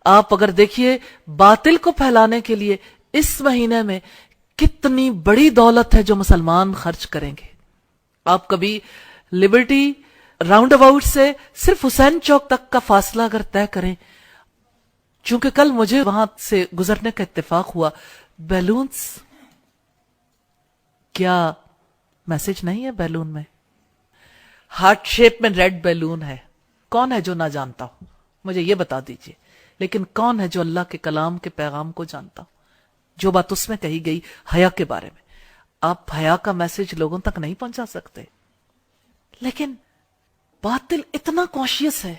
آپ اگر دیکھیے باطل کو پھیلانے کے لیے اس مہینے میں کتنی بڑی دولت ہے جو مسلمان خرچ کریں گے. آپ کبھی لبرٹی راؤنڈ اباؤٹ سے صرف حسین چوک تک کا فاصلہ اگر طے کریں، چونکہ کل مجھے وہاں سے گزرنے کا اتفاق ہوا، بیلونز، کیا میسج نہیں ہے بیلون میں؟ ہارٹ شیپ میں ریڈ بیلون ہے. کون ہے جو نہ جانتا ہو؟ مجھے یہ بتا دیجئے. لیکن کون ہے جو اللہ کے کلام کے پیغام کو جانتا ہو؟ جو بات اس میں کہی گئی حیا کے بارے میں، آپ حیا کا میسج لوگوں تک نہیں پہنچا سکتے. لیکن باطل اتنا کانشیس ہے،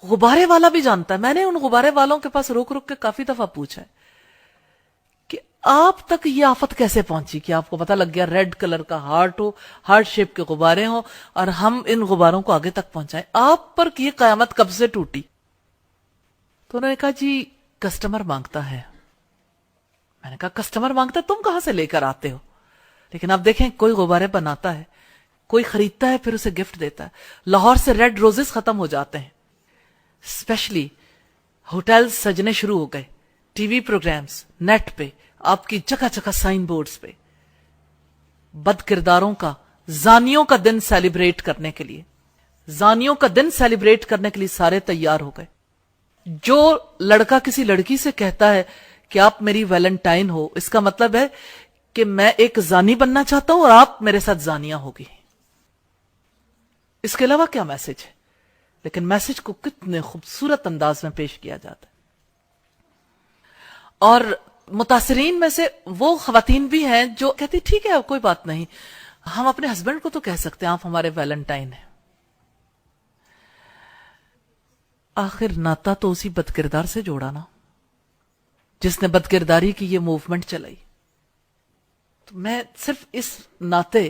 غبارے والا بھی جانتا ہے. میں نے ان غبارے والوں کے پاس رک رک کے کافی دفعہ پوچھا ہے کہ آپ تک یہ آفت کیسے پہنچی کہ آپ کو پتہ لگ گیا ریڈ کلر کا ہارٹ ہو، ہارٹ شیپ کے غبارے ہوں، اور ہم ان غباروں کو آگے تک پہنچائیں. آپ پر یہ قیامت کب سے ٹوٹی؟ تو انہوں نے کہا جی کسٹمر مانگتا ہے. میں نے کہا کسٹمر مانگتا ہے، تم کہاں سے لے کر آتے ہو؟ لیکن آپ دیکھیں کوئی غبارے بناتا ہے، کوئی خریدتا ہے، پھر اسے گفٹ دیتا ہے. لاہور سے ریڈ روزز ختم ہو جاتے ہیں، اسپیشلی ہوٹلز سجنے شروع ہو گئے، ٹی وی پروگرامز، نیٹ پہ آپ کی جگہ جگہ سائن بورڈز پہ بد کرداروں کا، زانیوں کا دن سیلیبریٹ کرنے کے لیے، زانیوں کا دن سیلیبریٹ کرنے کے لیے سارے تیار ہو گئے. جو لڑکا کسی لڑکی سے کہتا ہے کہ آپ میری ویلنٹائن ہو، اس کا مطلب ہے کہ میں ایک زانی بننا چاہتا ہوں اور آپ میرے ساتھ زانیاں ہوگی. اس کے علاوہ کیا میسج ہے؟ لیکن میسج کو کتنے خوبصورت انداز میں پیش کیا جاتا ہے. اور متاثرین میں سے وہ خواتین بھی ہیں جو کہتی ٹھیک ہے کوئی بات نہیں، ہم اپنے ہسبینڈ کو تو کہہ سکتے ہیں آپ ہمارے ویلنٹائن ہیں. آخر ناتا تو اسی بدکردار سے جوڑا نا جس نے بدکرداری کی یہ موومنٹ چلائی. تو میں صرف اس ناطے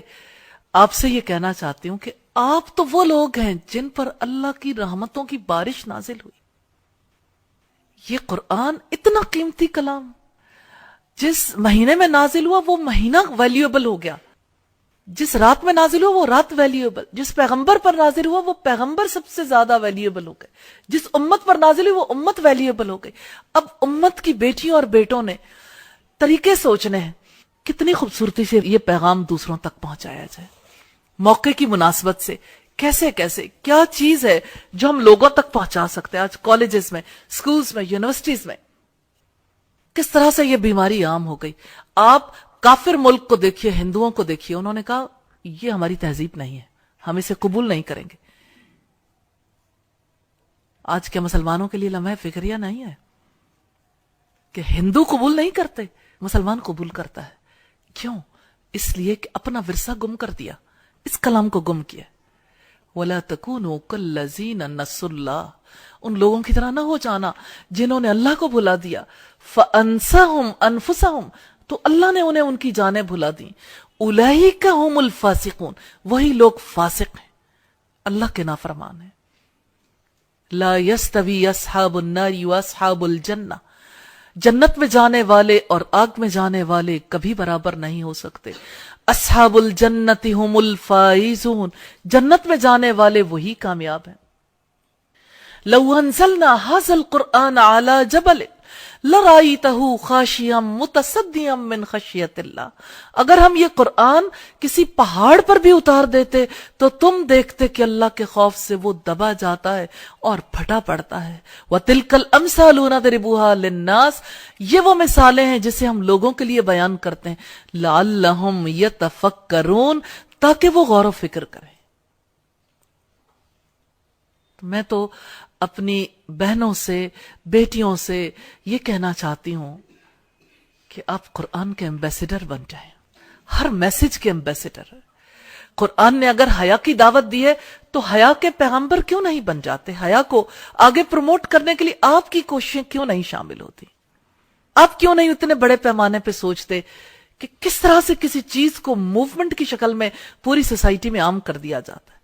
آپ سے یہ کہنا چاہتی ہوں کہ آپ تو وہ لوگ ہیں جن پر اللہ کی رحمتوں کی بارش نازل ہوئی. یہ قرآن اتنا قیمتی کلام جس مہینے میں نازل ہوا وہ مہینہ ویلیوبل ہو گیا، جس رات میں نازل ہوا وہ رات ویلیوبل، جس پیغمبر پر نازل ہوا وہ پیغمبر سب سے زیادہ ویلیوبل ہو گئے، جس امت پر نازل ہوئی وہ امت ویلیوبل ہو گئی. اب امت کی بیٹیوں اور بیٹوں نے طریقے سوچنے ہیں کتنی خوبصورتی سے یہ پیغام دوسروں تک پہنچایا جائے، موقع کی مناسبت سے کیسے کیسے کیا چیز ہے جو ہم لوگوں تک پہنچا سکتے ہیں. آج کالجز میں، سکولز میں، یونیورسٹیز میں کس طرح سے یہ بیماری عام ہو گئی. آپ کافر ملک کو دیکھیے، ہندوؤں کو دیکھیے، انہوں نے کہا یہ ہماری تہذیب نہیں ہے، ہم اسے قبول نہیں کریں گے. آج کے مسلمانوں کے لیے لمحہ فکریہ نہیں ہے کہ ہندو قبول نہیں کرتے، مسلمان قبول کرتا ہے. کیوں؟ اس لیے کہ اپنا ورثہ گم کر دیا، اس کلام کو گم کیا. وَلَا تَكُونُوا كَالَّذِينَ نَسُوا اللَّهَ، ان لوگوں کی طرح نہ ہو جانا جنہوں نے اللہ کو بھلا دیا. فَأَنسَهُمْ أَنفُسَهُمْ، تو اللہ نے انہیں ان کی جانیں بھلا دی. اولئک هم الفاسقون، وہی لوگ فاسق ہیں، اللہ کے نافرمان ہیں. لا يستوي اصحاب النار واصحاب الجنہ، جنت میں جانے والے اور آگ میں جانے والے کبھی برابر نہیں ہو سکتے. اصحاب الجنت هم الفائزون، جنت میں جانے والے وہی کامیاب ہیں. لو انزلنا هذا القرآن على جبل لرأيته خاشعا متصدعا من خشیت اللہ، اگر ہم یہ قرآن کسی پہاڑ پر بھی اتار دیتے تو تم دیکھتے کہ اللہ کے خوف سے وہ دبا جاتا ہے اور پھٹا پڑتا ہے. وَتِلْكَ الْأَمْثَالُ نَضْرِبُهَا لِلنَّاسِ، یہ وہ مثالیں ہیں جسے ہم لوگوں کے لیے بیان کرتے ہیں. لَعَلَّهُمْ يَتَفَكَّرُونَ، تاکہ وہ غور و فکر کریں. میں تو اپنی بہنوں سے، بیٹیوں سے یہ کہنا چاہتی ہوں کہ آپ قرآن کے ایمبیسیڈر بن جائیں، ہر میسج کے ایمبیسیڈر. قرآن نے اگر حیا کی دعوت دی ہے تو حیا کے پیغمبر کیوں نہیں بن جاتے؟ حیا کو آگے پروموٹ کرنے کے لیے آپ کی کوششیں کیوں نہیں شامل ہوتی؟ آپ کیوں نہیں اتنے بڑے پیمانے پہ سوچتے کہ کس طرح سے کسی چیز کو موومنٹ کی شکل میں پوری سوسائٹی میں عام کر دیا جاتا ہے؟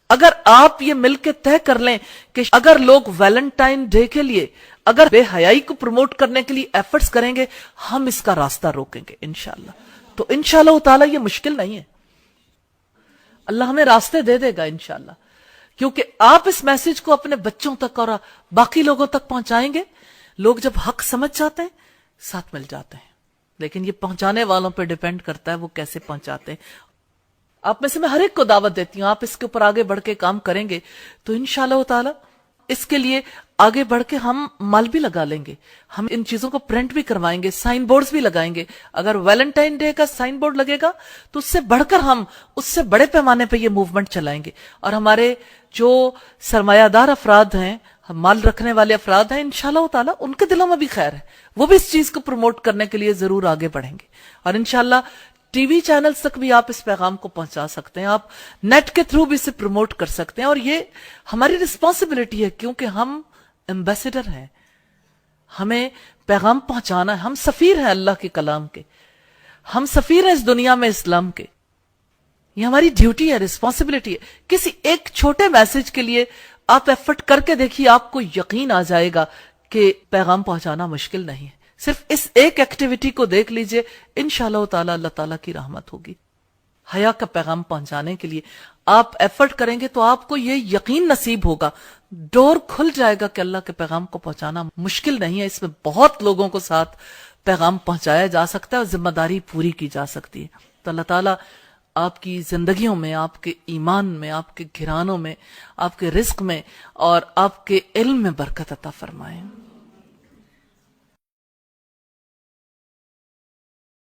اگر آپ یہ مل کے طے کر لیں کہ اگر لوگ ویلنٹائن ڈے کے لیے اگر بے حیائی کو پروموٹ کرنے کے لیے ایفرٹس کریں گے، ہم اس کا راستہ روکیں گے انشاءاللہ. تو انشاءاللہ تعالی یہ مشکل نہیں ہے، اللہ ہمیں راستے دے دے گا انشاءاللہ. کیونکہ آپ اس میسج کو اپنے بچوں تک اور باقی لوگوں تک پہنچائیں گے، لوگ جب حق سمجھ جاتے ہیں ساتھ مل جاتے ہیں، لیکن یہ پہنچانے والوں پہ ڈیپینڈ کرتا ہے وہ کیسے پہنچاتے ہیں۔ آپ میں سے میں ہر ایک کو دعوت دیتی ہوں، آپ اس کے اوپر آگے بڑھ کے کام کریں گے تو انشاءاللہ تعالی اس کے لیے آگے بڑھ کے ہم مال بھی لگا لیں گے، ہم ان چیزوں کو پرنٹ بھی کروائیں گے، سائن بورڈز بھی لگائیں گے۔ اگر ویلنٹائن ڈے کا سائن بورڈ لگے گا تو اس سے بڑھ کر ہم اس سے بڑے پیمانے پہ یہ موومنٹ چلائیں گے، اور ہمارے جو سرمایہ دار افراد ہیں، مال رکھنے والے افراد ہیں، انشاءاللہ تعالی ان کے دلوں میں بھی خیر ہے، وہ بھی اس چیز کو پروموٹ کرنے کے لیے ضرور آگے بڑھیں گے، اور انشاءاللہ ٹی وی چینلز تک بھی آپ اس پیغام کو پہنچا سکتے ہیں، آپ نیٹ کے تھرو بھی اسے پروموٹ کر سکتے ہیں، اور یہ ہماری رسپانسبلٹی ہے کیونکہ ہم ایمبیسڈر ہیں، ہمیں پیغام پہنچانا ہے، ہم سفیر ہیں اللہ کے کلام کے، ہم سفیر ہیں اس دنیا میں اسلام کے، یہ ہماری ڈیوٹی ہے، رسپانسبلٹی ہے۔ کسی ایک چھوٹے میسج کے لیے آپ ایفرٹ کر کے دیکھیے، آپ کو یقین آ جائے گا کہ پیغام پہنچانا مشکل نہیں ہے۔ صرف اس ایک ایکٹیویٹی کو دیکھ لیجئے، انشاءاللہ تعالی اللہ تعالیٰ کی رحمت ہوگی۔ حیا کا پیغام پہنچانے کے لیے آپ ایفرٹ کریں گے تو آپ کو یہ یقین نصیب ہوگا، ڈور کھل جائے گا کہ اللہ کے پیغام کو پہنچانا مشکل نہیں ہے، اس میں بہت لوگوں کو ساتھ پیغام پہنچایا جا سکتا ہے اور ذمہ داری پوری کی جا سکتی ہے۔ تو اللہ تعالیٰ آپ کی زندگیوں میں، آپ کے ایمان میں، آپ کے گھرانوں میں، آپ کے رزق میں اور آپ کے علم میں برکت عطا فرمائے۔